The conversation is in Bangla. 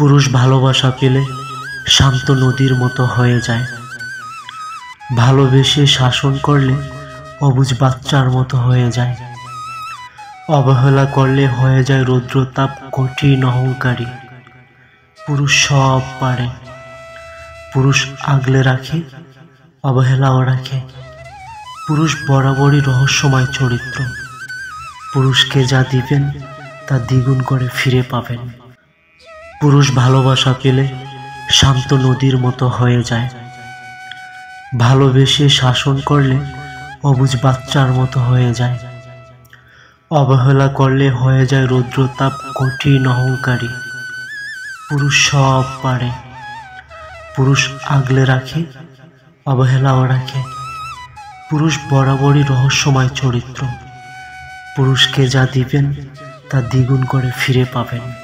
পুরুষ ভালোবাসা পেলে শান্ত নদীর মতো হয়ে যায়। ভালোবেসে শাসন করলে অবুঝ বাচ্চার মতো হয়ে যায়। অবহেলা করলে হয়ে যায় রৌদ্রতাপ কঠিন অহংকারী। পুরুষ সব পারে, পুরুষ আগলে রাখে, অবহেলাও রাখে। পুরুষ বরাবরই রহস্যময় চরিত্র। পুরুষকে যা দিবেন তা দ্বিগুণ করে ফিরে পাবেন। পুরুষ ভালোবাসা পেলে শান্ত নদীর মতো হয়ে যায়। ভালোবেসে শাসন করলে অবুঝ বাচ্চার মতো হয়ে যায়। অবহেলা করলে হয়ে যায় রৌদ্রতাপ কঠিন অহংকারী। পুরুষ সব পারে, পুরুষ আগলে রাখে, অবহেলাও রাখে। পুরুষ বরাবরই রহস্যময় চরিত্র। পুরুষকে যা দিবেন তা দ্বিগুণ করে ফিরে পাবেন।